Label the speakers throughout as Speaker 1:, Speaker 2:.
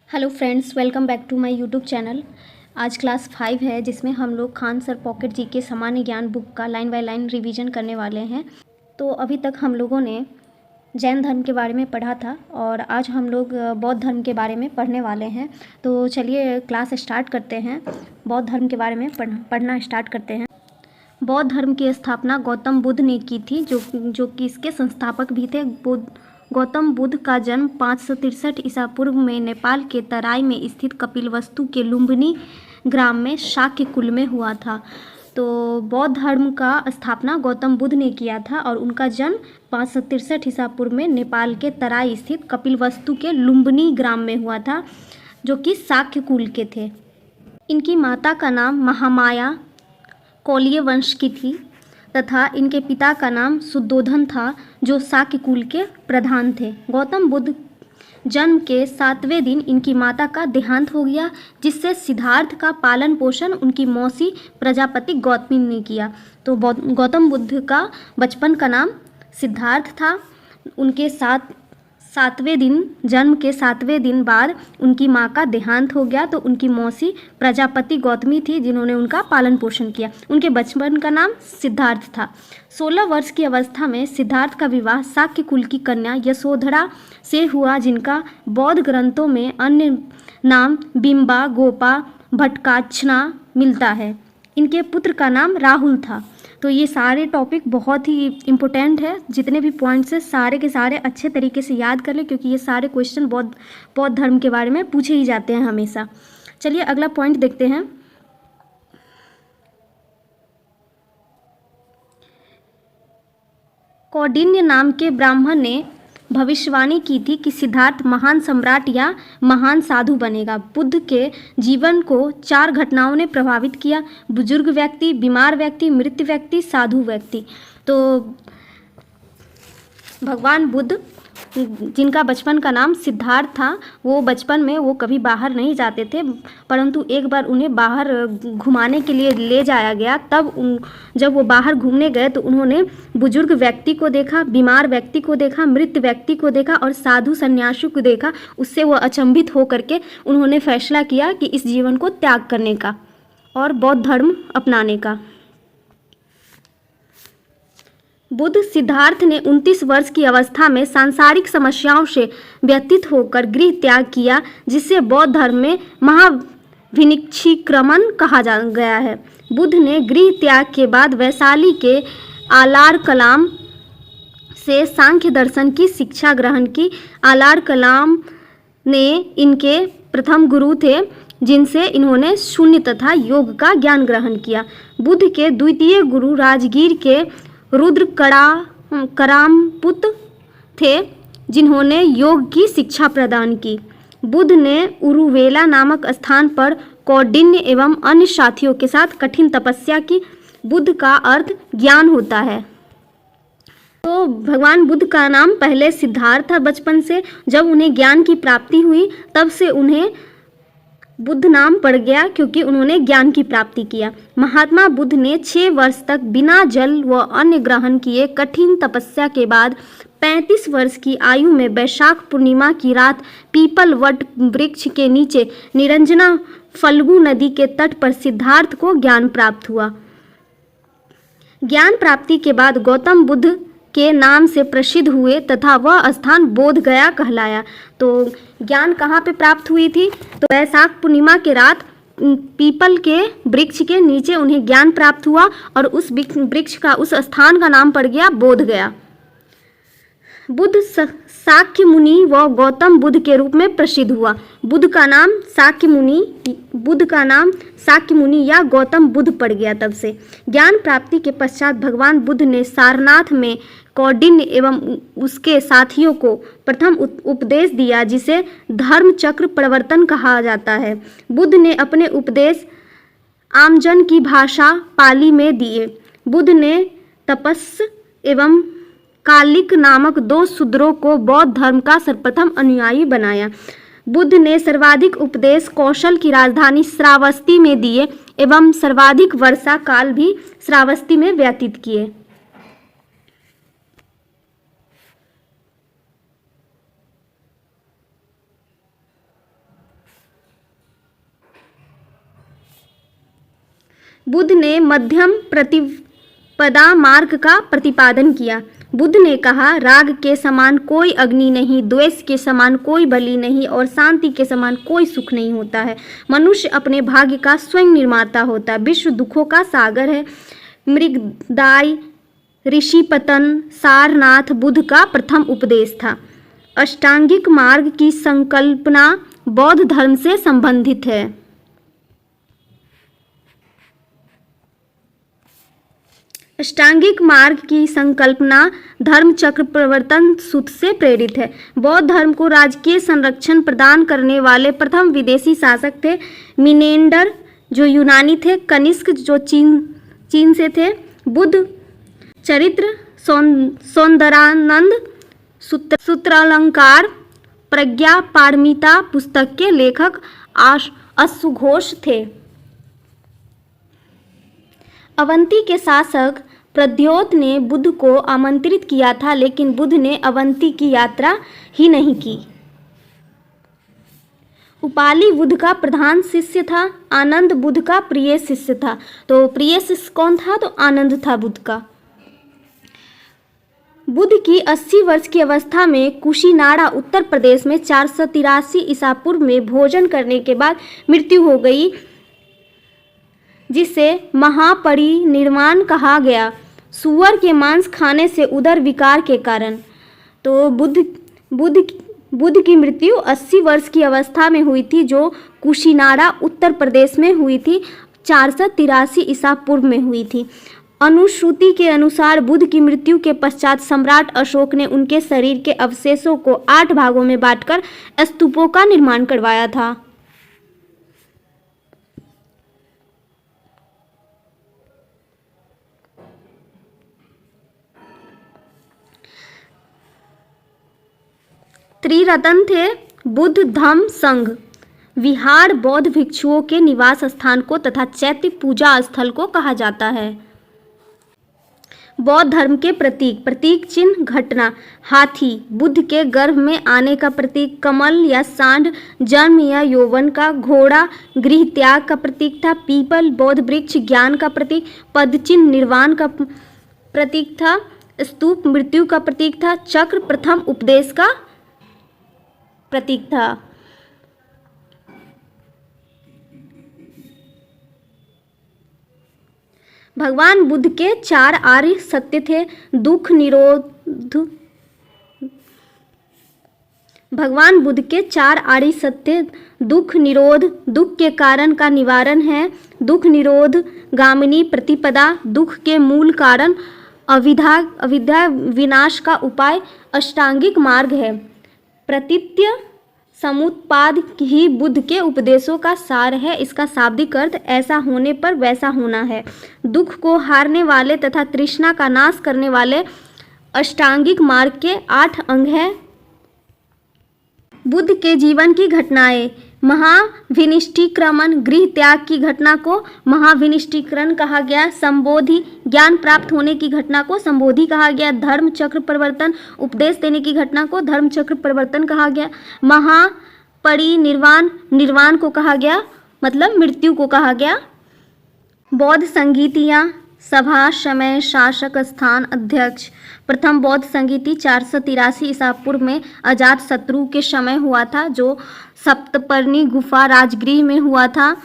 Speaker 1: Hello friends, welcome back to my YouTube channel. आज class 5 है जिसमें हम लोग खान सर पॉकेट जीके सामान्य ज्ञान बुक का लाइन बाय लाइन रिवीजन करने वाले हैं। तो अभी तक हम लोगों ने जैन धर्म के बारे में पढ़ा था और आज हम लोग बौद्ध धर्म के बारे में पढ़ने वाले हैं। तो चलिए क्लास स्टार्ट करते हैं। बौद्ध धर्म के बारे में पढ़ना स्टार्ट करते हैं। बौद्ध धर्म की स्थापना गौतम बुद्ध ने की थी, जो कि इसके संस्थापक भी थे। गौतम बुद्ध का जन्म 563 ईसा पूर्व में नेपाल के तराई में स्थित कपिलवस्तु के लुम्बिनी ग्राम में शाक्य कुल में हुआ था। तो बौद्ध धर्म का स्थापना गौतम बुद्ध ने किया था और उनका जन्म 563 ईसा पूर्व में नेपाल के तराई स्थित कपिलवस्तु के लुम्बिनी ग्राम में हुआ था, जो कि शाक्य कुल के थे। इनकी माता का नाम महामाया कौलीय वंश की थी तथा इनके पिता का नाम शुद्धोधन था, जो शाक्य कुल के प्रधान थे। गौतम बुद्ध जन्म के 7वें दिन इनकी माता का देहांत हो गया, जिससे सिद्धार्थ का पालन पोषण उनकी मौसी प्रजापति गौतमी ने किया। तो गौतम बुद्ध का बचपन का नाम सिद्धार्थ था। उनके जन्म के 7वें दिन बाद उनकी माँ का देहांत हो गया, तो उनकी मौसी प्रजापति गौतमी थी जिन्होंने उनका पालन पोषण किया। उनके बचपन का नाम सिद्धार्थ था। 16 वर्ष की अवस्था में सिद्धार्थ का विवाह शाक्य कुल की कन्या यशोधरा से हुआ, जिनका बौद्ध ग्रंथों में अन्य नाम बिंबा, गोपा, भटकाचना मिलता है। इनके पुत्र का नाम राहुल था। तो ये सारे टॉपिक बहुत ही इम्पोर्टेंट है। जितने भी पॉइंट्स हैं सारे के सारे अच्छे तरीके से याद कर ले, क्योंकि ये सारे क्वेश्चन बौद्ध धर्म के बारे में पूछे ही जाते हैं हमेशा। चलिए अगला पॉइंट देखते हैं। कौंडिन्य नाम के ब्राह्मण ने भविष्यवाणी की थी कि सिद्धार्थ महान सम्राट या महान साधु बनेगा। बुद्ध के जीवन को 4 घटनाओं ने प्रभावित किया: बुजुर्ग व्यक्ति, बीमार व्यक्ति, मृत व्यक्ति, साधु व्यक्ति। तो भगवान बुद्ध, जिनका बचपन का नाम सिद्धार्थ था, वो बचपन में वो कभी बाहर नहीं जाते थे, परंतु एक बार उन्हें बाहर घुमाने के लिए ले जाया गया। जब वो बाहर घूमने गए तो उन्होंने बुजुर्ग व्यक्ति को देखा, बीमार व्यक्ति को देखा, मृत व्यक्ति को देखा और साधु सन्यासी को देखा। उससे वो अचंभित होकर के उन्होंने फैसला किया कि इस जीवन को त्याग करने का और बौद्ध धर्म अपनाने का। बुद्ध सिद्धार्थ ने 29 वर्ष की अवस्था में सांसारिक समस्याओं से व्यतीत होकर गृह त्याग किया, जिसे बौद्ध धर्म में महाविनिक्षीक्रमण कहा गया है। बुद्ध ने गृह त्याग के बाद वैशाली के आलार कलाम से सांख्य दर्शन की शिक्षा ग्रहण की। आलार कलाम ने इनके प्रथम गुरु थे, जिनसे इन्होंने शून्य तथा योग का ज्ञान ग्रहण किया। बुद्ध के द्वितीय गुरु राजगीर के रुद्र करामपुत थे, जिन्होंने योग की शिक्षा प्रदान की। बुद्ध ने उरुवेला नामक स्थान पर कौंडिन्य एवं अन्य साथियों के साथ कठिन तपस्या की। बुद्ध का अर्थ ज्ञान होता है। तो भगवान बुद्ध का नाम पहले सिद्धार्थ था बचपन से। जब उन्हें ज्ञान की प्राप्ति हुई तब से उन्हें बुद्ध नाम पड़ गया, क्योंकि उन्होंने ज्ञान की प्राप्ति किया। महात्मा बुद्ध ने 6 वर्ष तक बिना जल व अन्न ग्रहण किए कठिन तपस्या के बाद 35 वर्ष की आयु में वैशाख पूर्णिमा की रात पीपल वट वृक्ष के नीचे निरंजना फल्गु नदी के तट पर सिद्धार्थ को ज्ञान प्राप्त हुआ। ज्ञान प्राप्ति के बाद गौतम बुद्ध के नाम से प्रसिद्ध हुए तथा वह स्थान बोध गया कहलाया। तो ज्ञान कहाँ पे प्राप्त हुई थी? तो वैशाख पूर्णिमा के रात पीपल के वृक्ष के नीचे उन्हें ज्ञान प्राप्त हुआ और उस वृक्ष का, उस स्थान का नाम पड़ गया बोध गया। बुद्ध शाक्य मुनि व गौतम बुद्ध के रूप में प्रसिद्ध हुआ। बुद्ध का नाम शाक्य मुनि या गौतम बुद्ध पड़ गया तब से। ज्ञान प्राप्ति के पश्चात भगवान बुद्ध ने सारनाथ में कौंडिन्य एवं उसके साथियों को प्रथम उपदेश दिया, जिसे धर्म चक्र प्रवर्तन कहा जाता है। बुद्ध ने अपने उपदेश आमजन की भाषा पाली में दिए। बुद्ध ने तपस एवं कालिक नामक 2 शूद्रों को बौद्ध धर्म का सर्वप्रथम अनुयायी बनाया। बुद्ध ने सर्वाधिक उपदेश कौशल की राजधानी श्रावस्ती में दिए एवं सर्वाधिक वर्षा काल भी श्रावस्ती में व्यतीत किए। बुद्ध ने मध्यम प्रतिपदा मार्ग का प्रतिपादन किया। बुद्ध ने कहा, राग के समान कोई अग्नि नहीं, द्वेष के समान कोई बलि नहीं और शांति के समान कोई सुख नहीं होता है। मनुष्य अपने भाग्य का स्वयं निर्माता होता है। विश्व दुखों का सागर है। मृगदाई ऋषिपतन सारनाथ बुद्ध का प्रथम उपदेश था। अष्टांगिक मार्ग की संकल्पना बौद्ध धर्म से संबंधित है। अष्टांगिक मार्ग की संकल्पना धर्मचक्र प्रवर्तन सूत्र से प्रेरित है। बौद्ध धर्म को राजकीय संरक्षण प्रदान करने वाले प्रथम विदेशी शासक थे मिनेंडर, जो यूनानी थे, कनिष्क, जो चीन से थे। बुद्ध चरित्र, सौंदरानंद, सूत्रालंकार, प्रज्ञा पारमिता पुस्तक के लेखक अश्वघोष थे। अवंती के शासक प्रद्योत ने बुद्ध को आमंत्रित किया था, लेकिन बुद्ध ने अवंती की यात्रा ही नहीं की। उपाली बुद्ध का प्रधान शिष्य था। आनंद बुद्ध का प्रिय शिष्य था। तो प्रिय शिष्य कौन था? तो आनंद था बुद्ध का। बुद्ध की 80 वर्ष की अवस्था में कुशीनाड़ा उत्तर प्रदेश में 483 ईसा पूर्व में भोजन करने के बाद मृत्यु हो गई, जिसे महापरिनिर्वाण कहा गया। सूअर के मांस खाने से उदर विकार के कारण। तो बुद्ध की मृत्यु 80 वर्ष की अवस्था में हुई थी, जो कुशीनाड़ा उत्तर प्रदेश में हुई थी, 483 ईसा पूर्व में हुई थी। अनुश्रुति के अनुसार बुद्ध की मृत्यु के पश्चात सम्राट अशोक ने उनके शरीर के अवशेषों को 8 भागों में बांटकर स्तूपों का निर्माण करवाया था। त्रिरत्न थे बुद्ध, धम्म, संघ। विहार बौद्ध भिक्षुओं के निवास स्थान को तथा चैत्य पूजा स्थल को कहा जाता है। बौद्ध धर्म के प्रतीक चिन्ह, घटना, हाथी, बुद्ध के गर्भ में आने का प्रतीक, कमल या सांड, जन्म या यौवन का, घोड़ा गृह त्याग का प्रतीक था, पीपल बौद्ध वृक्ष ज्ञान का प्रतीक, पदचिन्ह निर्वाण का प्रतीक था, स्तूप मृत्यु का प्रतीक था, चक्र प्रथम उपदेश का प्रतीक था। भगवान बुद्ध के 4 आर्य सत्य थे। दुख निरोध। भगवान बुद्ध के 4 आर्य सत्य दुख निरोध, दुख के कारण का निवारण है। दुख निरोध गामिनी प्रतिपदा, दुख के मूल कारण, अविद्या विनाश का उपाय, अष्टांगिक मार्ग है। प्रतित्य समुत्पाद ही बुद्ध के उपदेशों का सार है। इसका शाब्दिक अर्थ ऐसा होने पर वैसा होना है। दुख को हारने वाले तथा तृष्णा का नाश करने वाले अष्टांगिक मार्ग के 8 अंग हैं। बुद्ध के जीवन की घटनाएं। महाविनिष्टिक्रमण, गृह त्याग की घटना को महाविनिष्टिकरण कहा गया। संबोधि, ज्ञान प्राप्त होने की घटना को संबोधि कहा गया। धर्म चक्र परिवर्तन, उपदेश देने की घटना को धर्म चक्र परिवर्तन कहा गया। महापरिनिर्वाण, निर्वाण को कहा गया, मतलब मृत्यु को कहा गया। बौद्ध संगीतियाँ, सभा, समय, शासक, स्थान, अध्यक्ष। प्रथम बौद्ध संगीति 483 ईसा पूर्व में अजात शत्रु के समय हुआ था, जो सप्तपर्णी गुफा राजगृह में हुआ था।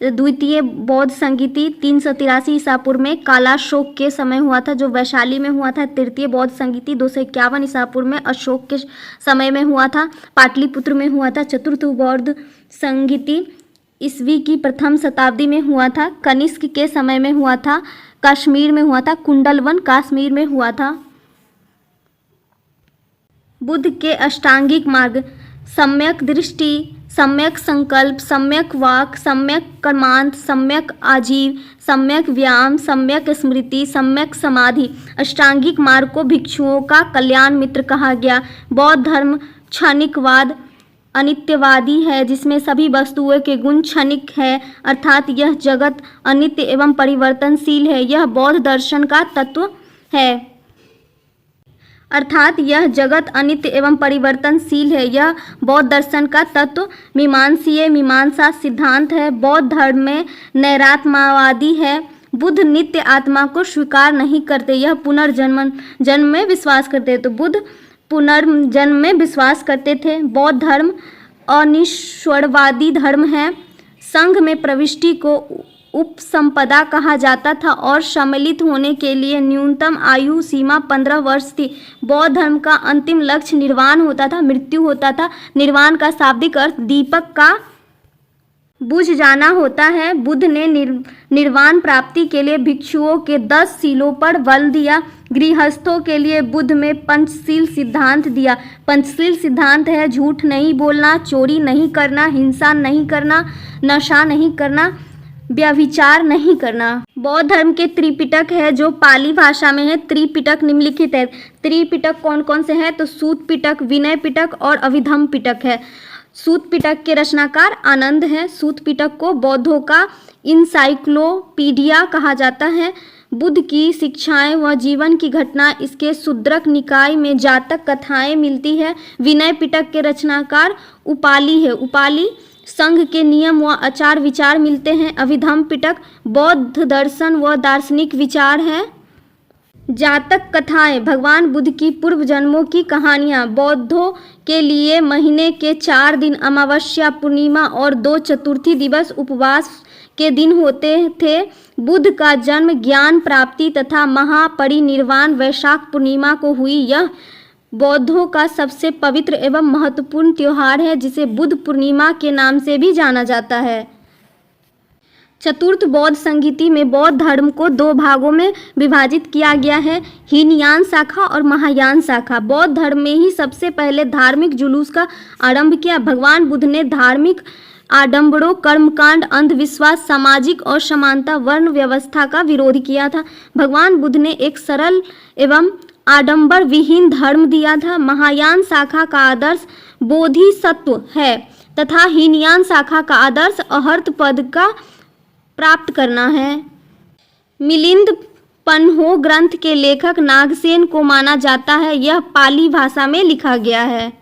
Speaker 1: द्वितीय बौद्ध संगीति 383 ईसा पूर्व में कालाशोक के समय हुआ था, जो वैशाली में हुआ था। तृतीय बौद्ध संगीति 251 ईसा पूर्व में अशोक के समय में हुआ था, पाटलिपुत्र में हुआ था। चतुर्थ बौद्ध संगीति ईस्वी की प्रथम शताब्दी में हुआ था, कनिष्क के समय में हुआ था, कश्मीर में हुआ था, कुंडलवन कश्मीर में हुआ था। बुद्ध के अष्टांगिक मार्ग, सम्यक दृष्टि, सम्यक संकल्प, सम्यक वाक, सम्यक कर्मांत, सम्यक आजीव, सम्यक व्यायाम, सम्यक स्मृति, सम्यक समाधि। अष्टांगिक मार्ग को भिक्षुओं का कल्याण मित्र कहा गया। बौद्ध धर्म क्षणिकवाद, अनित्यवादी है, जिसमें सभी वस्तुओं के गुण क्षणिक है, अर्थात यह जगत अनित्य एवं परिवर्तनशील है। यह बौद्ध दर्शन का तत्व है। अर्थात यह जगत अनित्य एवं परिवर्तनशील है। यह बौद्ध दर्शन का तत्व मीमांसीय मीमांसा सिद्धांत है। बौद्ध धर्म में नैरात्म्यवादी है। बुद्ध नित्य आत्मा को स्वीकार नहीं करते, यह जन्म में विश्वास करते। तो बुद्ध पुनर्जन्म में विश्वास करते थे। बौद्ध धर्म अनिश्वरवादी धर्म है। संघ में प्रविष्टि को उपसंपदा कहा जाता था और सम्मिलित होने के लिए न्यूनतम आयु सीमा 15 वर्ष थी। बौद्ध धर्म का अंतिम लक्ष्य निर्वाण होता था, मृत्यु होता था। निर्वाण का शाब्दिक अर्थ दीपक का बुझ जाना होता है। बुद्ध ने निर्वाण प्राप्ति के लिए भिक्षुओं के 10 शीलों पर बल दिया। गृहस्थों के लिए बुद्ध में पंचशील सिद्धांत दिया। पंचशील सिद्धांत है झूठ नहीं बोलना, चोरी नहीं करना, हिंसा नहीं करना, नशा नहीं करना, व्यभिचार नहीं करना। बौद्ध धर्म के त्रिपिटक है जो पाली भाषा में है। त्रिपिटक निम्नलिखित है। त्रिपिटक कौन कौन से हैं? तो सूत पिटक, विनय पिटक और अभिधम्म पिटक है। सूत पिटक के रचनाकार आनंद है। सूत पिटक को बौद्धों का इंसाइक्लोपीडिया कहा जाता है। बुद्ध की शिक्षाएं व जीवन की घटना इसके शूद्रक निकाय में जातक कथाएं मिलती है। विनय पिटक के रचनाकार उपाली है। उपाली संघ के नियम व आचार विचार मिलते हैं। अभिधम्म पिटक बौद्ध दर्शन व दार्शनिक विचार है। जातक कथाएं भगवान बुद्ध की पूर्व जन्मों की कहानियां। बौद्धों के लिए महीने के 4 दिन अमावस्या, पूर्णिमा और 2 चतुर्थी दिवस उपवास के दिन होते थे। बुद्ध का जन्म, ज्ञान प्राप्ति तथा महापरिनिर्वाण वैशाख पूर्णिमा को हुई। यह बौद्धों का सबसे पवित्र एवं महत्वपूर्ण त्योहार है जिसे बुद्ध पूर्णिमा के नाम से भी जाना जाता है। चतुर्थ बौद्ध संहिता में बौद्ध धर्म को 2 भागों में विभाजित किया गया है, हीनयान शाखा और महायान शाखा। बौद्ध धर्म में ही सबसे पहले धार्मिक जुलूस का आरंभ किया। भगवान बुद्ध ने धार्मिक आडंबरों, कर्मकांड, अंधविश्वास, सामाजिक और समानता वर्ण व्यवस्था का विरोध किया था। भगवान बुद्ध ने एक सरल एवं आडंबर विहीन धर्म दिया था। महायान शाखा का आदर्श बोधिसत्व है तथा हीनयान शाखा का आदर्श अहर्त पद का प्राप्त करना है। मिलिंद पन्हो ग्रंथ के लेखक नागसेन को माना जाता है। यह पाली भाषा में लिखा गया है।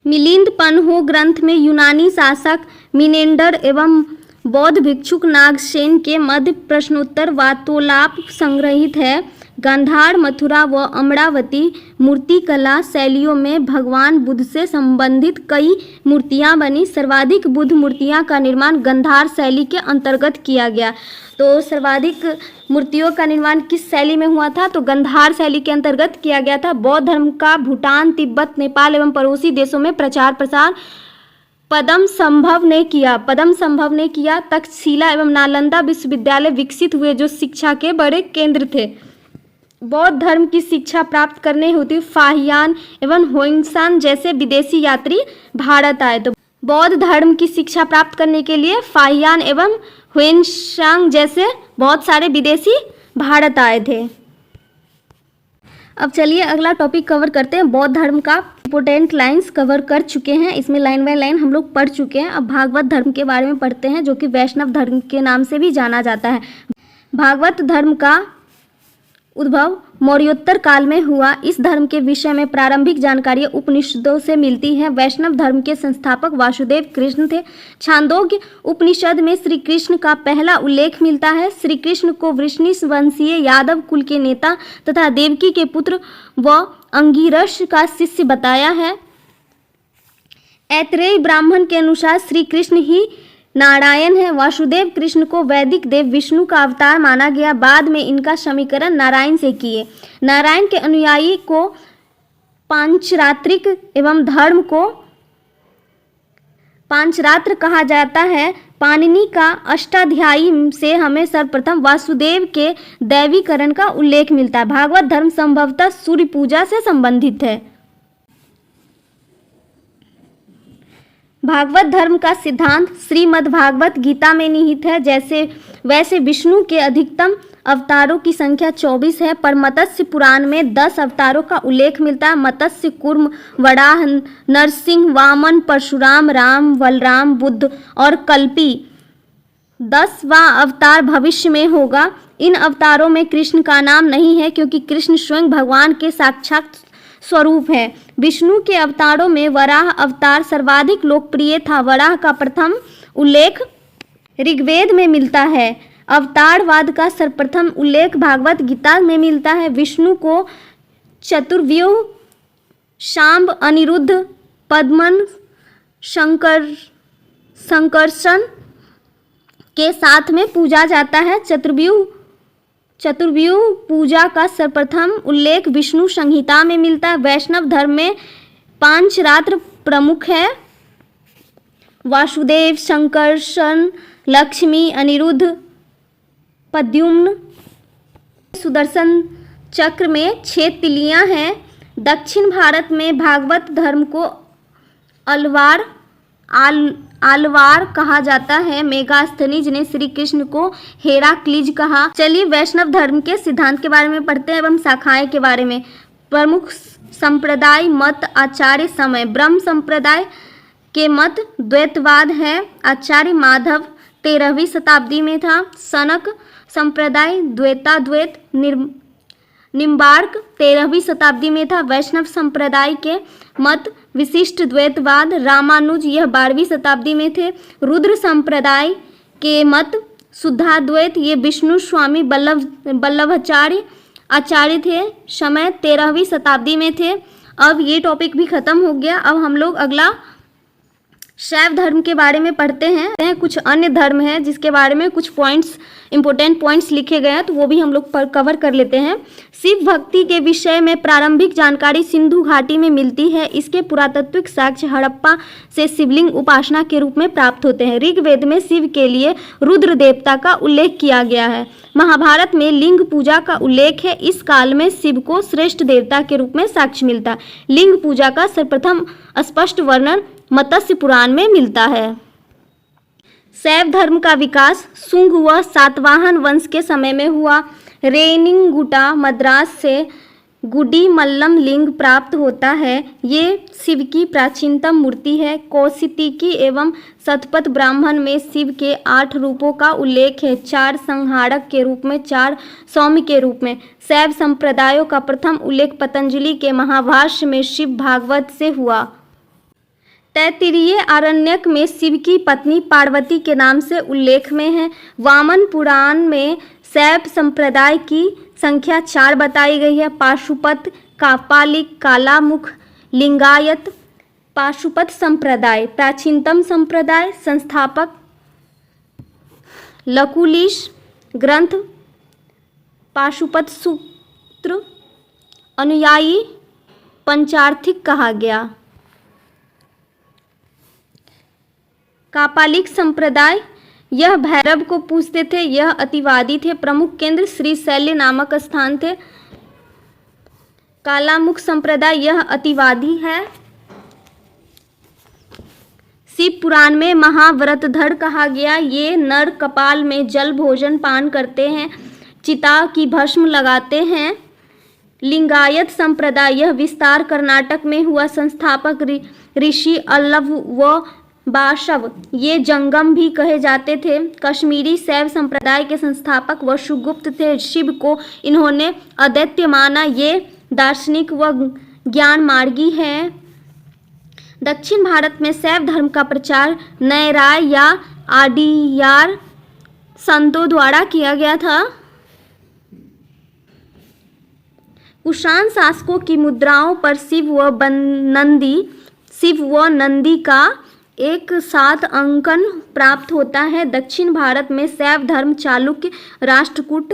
Speaker 1: मिलिंद पन्हो ग्रंथ में यूनानी शासक मिनेंडर एवं बौद्ध भिक्षुक नागसेन के मध्य प्रश्नोत्तर वार्तालाप संग्रहित है। गांधार, मथुरा व अमरावती मूर्तिकला शैलियों में भगवान बुद्ध से संबंधित कई मूर्तियां बनी। सर्वाधिक बुद्ध मूर्तियां का निर्माण गांधार शैली के अंतर्गत किया गया। तो सर्वाधिक मूर्तियों का निर्माण किस शैली में हुआ था? तो गांधार शैली के अंतर्गत किया गया था। बौद्ध धर्म का भूटान, तिब्बत, नेपाल एवं पड़ोसी देशों में प्रचार प्रसार पदम संभव ने किया। तक्षशिला एवं नालंदा विश्वविद्यालय विकसित हुए जो शिक्षा के बड़े केंद्र थे। बौद्ध धर्म की शिक्षा प्राप्त करने हेतु फाहियान एवं होइंगसान जैसे विदेशी यात्री भारत आए। तो बौद्ध धर्म की शिक्षा प्राप्त करने के लिए फाहियान एवं हुएनसांग जैसे बहुत सारे विदेशी भारत आए थे। अब चलिए अगला टॉपिक कवर करते हैं। बौद्ध धर्म का इंपोर्टेंट लाइंस कवर कर चुके हैं, इसमें लाइन बाय लाइन हम लोग पढ़ चुके हैं। अब भागवत धर्म के बारे में पढ़ते हैं जो कि वैष्णव धर्म के नाम से भी जाना जाता है। भागवत धर्म का उद्भव मौर्योत्तर काल में हुआ। इस धर्म के विषय में प्रारंभिक जानकारी उपनिषदों से मिलती है। वैष्णव धर्म के संस्थापक वासुदेव कृष्ण थे। छांदोग्य उपनिषद में श्री कृष्ण का पहला उल्लेख मिलता है। श्री कृष्ण को वृष्णि वंशीय यादव कुल के नेता तथा देवकी के पुत्र व अंगिरस का शिष्य बताया है। ऐतरेय ब्राह्मण के अनुसार श्री कृष्ण ही नारायण है। वासुदेव कृष्ण को वैदिक देव विष्णु का अवतार माना गया। बाद में इनका समीकरण नारायण से किए। नारायण के अनुयायी को पांचरात्रिक एवं धर्म को पांचरात्र कहा जाता है। पाणिनि का अष्टाध्यायी से हमें सर्वप्रथम वासुदेव के दैवीकरण का उल्लेख मिलता है। भागवत धर्म संभवतः सूर्य पूजा से संबंधित है। भागवत धर्म का सिद्धांत श्रीमद् भागवत गीता में निहित है। वैसे विष्णु के अधिकतम अवतारों की संख्या 24 है, पर मत्स्य पुराण में 10 अवतारों का उल्लेख मिलता है। मत्स्य, कूर्म, वराह, नरसिंह, वामन, परशुराम, राम, बलराम, बुद्ध और कल्पी 10वां अवतार भविष्य में होगा। इन अवतारों में कृष्ण का नाम नहीं है क्योंकि कृष्ण स्वयं भगवान के साक्षात स्वरूप है। विष्णु के अवतारों में वराह अवतार सर्वाधिक लोकप्रिय था। वराह का प्रथम उल्लेख ऋग्वेद में मिलता है। अवतारवाद का सर्वप्रथम उल्लेख भागवत गीता में मिलता है। विष्णु को चतुर्व्यूह, शांब, अनिरुद्ध, पद्मन, संकर्षण के साथ में पूजा जाता है। चतुर्व्यूह पूजा का सर्वप्रथम उल्लेख विष्णु संहिता में मिलता है। वैष्णव धर्म में 5 रात्र प्रमुख है: वासुदेव, संकर्षण, लक्ष्मी, अनिरुद्ध, प्रद्युम्न। सुदर्शन चक्र में 6 तिलियां हैं। दक्षिण भारत में भागवत धर्म को आलवार कहा जाता है। मेगास्थनीज ने श्री कृष्ण को हेराक्लीज कहा। चलिए वैष्णव धर्म के सिद्धांत के बारे में पढ़ते हैं एवं शाखाएं के बारे में। प्रमुख संप्रदाय मत आचार्य समय। ब्रह्म संप्रदाय के मत द्वैतवाद है। आचार्य माधव 13वीं शताब्दी में था। सनक संप्रदाय द्वैताद्वैत निम्बार्क 13वीं शताब्दी में था। वैष्णव संप्रदाय के मत विशिष्ट द्वैतवाद रामानुज यह 12वीं शताब्दी में थे। रुद्र संप्रदाय के मत शुद्धाद्वैत ये विष्णु स्वामी वल्लभाचार्य आचार्य थे, समय 13वीं शताब्दी में थे। अब ये टॉपिक भी खत्म हो गया। अब हम लोग अगला शैव धर्म के बारे में पढ़ते हैं। कुछ अन्य धर्म हैं जिसके बारे में कुछ पॉइंट्स इंपॉर्टेंट पॉइंट्स लिखे गए हैं, तो वो भी हम लोग कवर कर लेते हैं। शिव भक्ति के विषय में प्रारंभिक जानकारी सिंधु घाटी में मिलती है। इसके पुरातात्विक साक्ष्य हड़प्पा से शिवलिंग उपासना के रूप में प्राप्त होते हैं। ऋग्वेद में शिव के लिए रुद्र देवता का उल्लेख किया गया है। महाभारत में लिंग पूजा का उल्लेख है। इस काल में शिव को श्रेष्ठ देवता के रूप में साक्ष्य मिलता है। लिंग पूजा का सर्वप्रथम स्पष्ट वर्णन मत्स्य पुराण में मिलता है। शैव धर्म का विकास शुंग व सातवाहन वंश के समय में हुआ। रेनिंगुटा मद्रास से गुडी मल्लम लिंग प्राप्त होता है। ये शिव की प्राचीनतम मूर्ति है। कौशितिकी एवं शतपथ ब्राह्मण में शिव के 8 रूपों का उल्लेख है। 4 संहारक के रूप में, 4 सौम्य के रूप में। शैव संप्रदायों का प्रथम उल्लेख पतंजलि के महाभाष्य में शिव भागवत से हुआ। तैत्तिरीय आरण्यक में शिव की पत्नी पार्वती के नाम से उल्लेख में है। वामन पुराण में शैव संप्रदाय की संख्या 4 बताई गई है। पाशुपत, कापालिक, कालामुख, लिंगायत। पाशुपत संप्रदाय प्राचीनतम संप्रदाय। संस्थापक लकुलिश ग्रंथ पाशुपत सूत्र। अनुयायी पंचार्थिक कहा गया। कापालिक संप्रदाय यह भैरव को पूजते थे। यह अतिवादी थे। प्रमुख केंद्र श्रीशैल्य नामक स्थान थे। कालामुख संप्रदाय यह अतिवादी है। शिव पुराण में महाव्रतधर कहा गया। ये नर कपाल में जल भोजन पान करते हैं, चिता की भस्म लगाते हैं। लिंगायत संप्रदाय यह विस्तार कर्नाटक में हुआ। संस्थापक ऋषि अल्लव व बाशव ये जंगम भी कहे जाते थे। कश्मीरी शैव संप्रदाय के संस्थापक वसुगुप्त थे। शिव को इन्होंने अद्वितीय माना। ये दार्शनिक व ज्ञान मार्गी हैं। दक्षिण भारत में शैव धर्म का प्रचार नयराय या आडियार संतों द्वारा किया गया था। कुषाण शासकों की मुद्राओं पर शिव व नंदी का एक साथ अंकन प्राप्त होता है। दक्षिण भारत में शैव धर्म चालुक्य, राष्ट्रकूट,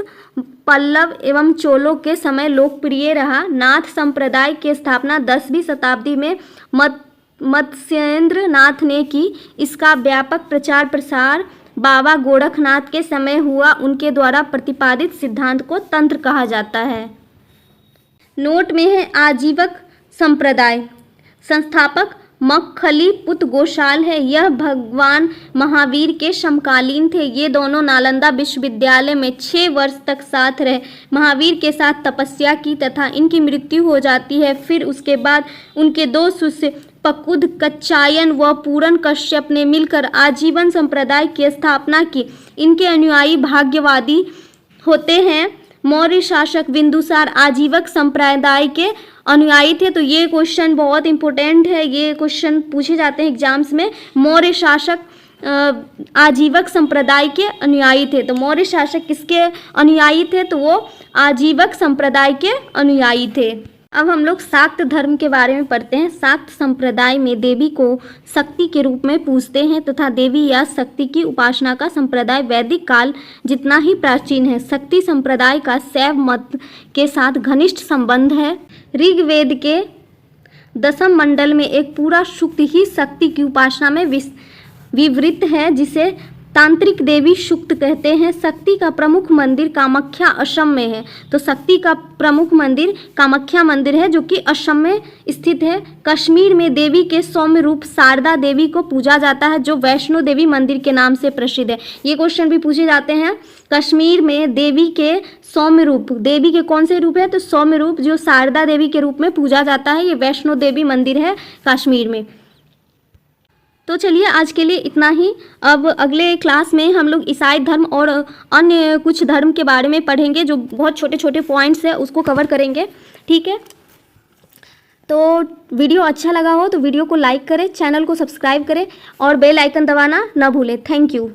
Speaker 1: पल्लव एवं चोलों के समय लोकप्रिय रहा। नाथ संप्रदाय की स्थापना 10वीं शताब्दी में मत्स्येंद्र नाथ ने की। इसका व्यापक प्रचार प्रसार बाबा गोरखनाथ के समय हुआ। उनके द्वारा प्रतिपादित सिद्धांत को तंत्र कहा जाता है। नोट में है आजीवक संप्रदाय। संस्थापक मक्खली पुत गोशाल है। यह भगवान महावीर के समकालीन थे। ये दोनों नालंदा विश्वविद्यालय में 6 वर्ष तक साथ रहे। महावीर के साथ तपस्या की तथा इनकी मृत्यु हो जाती है। फिर उसके बाद उनके 2 शिष्य पकुद कच्चायन व पूरन कश्यप ने मिलकर आजीवन संप्रदाय की स्थापना की। इनके अनुयायी भाग्यवादी होते हैं। मौर्य शासक बिंदुसार आजीवक संप्रदाय के अनुयायी थे। तो ये क्वेश्चन बहुत इंपॉर्टेंट है। ये क्वेश्चन पूछे जाते हैं एग्जाम्स में। मौर्य शासक आजीवक संप्रदाय के अनुयायी थे। तो मौर्य शासक किसके अनुयायी थे? तो वो आजीवक संप्रदाय के अनुयायी थे। अब हम लोग शाक्त धर्म के बारे में पढ़ते हैं। शाक्त संप्रदाय में देवी को शक्ति के रूप में पूजते हैं तथा देवी या शक्ति की उपासना का संप्रदाय वैदिक काल जितना ही प्राचीन है। शक्ति संप्रदाय का शैव मत के साथ घनिष्ठ संबंध है। ऋग्वेद के 10वें मंडल में एक पूरा सूक्त ही शक्ति की उपासना में विवृत है, जिसे तांत्रिक देवी सूक्त कहते हैं। शक्ति का प्रमुख मंदिर कामाख्या असम में है। तो शक्ति का प्रमुख मंदिर कामाख्या मंदिर है, जो कि असम में स्थित है। कश्मीर में देवी के सौम्य रूप शारदा देवी को पूजा जाता है, जो वैष्णो देवी मंदिर के नाम से प्रसिद्ध है। ये क्वेश्चन भी पूछे जाते हैं। कश्मीर में देवी के सौम्य रूप, देवी के कौन से रूप है? तो सौम्य रूप जो शारदा देवी के रूप में पूजा जाता है, ये वैष्णो देवी मंदिर है कश्मीर में। तो चलिए आज के लिए इतना ही। अब अगले क्लास में हम लोग ईसाई धर्म और अन्य कुछ धर्म के बारे में पढ़ेंगे, जो बहुत छोटे छोटे पॉइंट्स हैं उसको कवर करेंगे। ठीक है, तो वीडियो अच्छा लगा हो तो वीडियो को लाइक करें, चैनल को सब्सक्राइब करें और बेल आइकन दबाना ना भूलें। Thank you.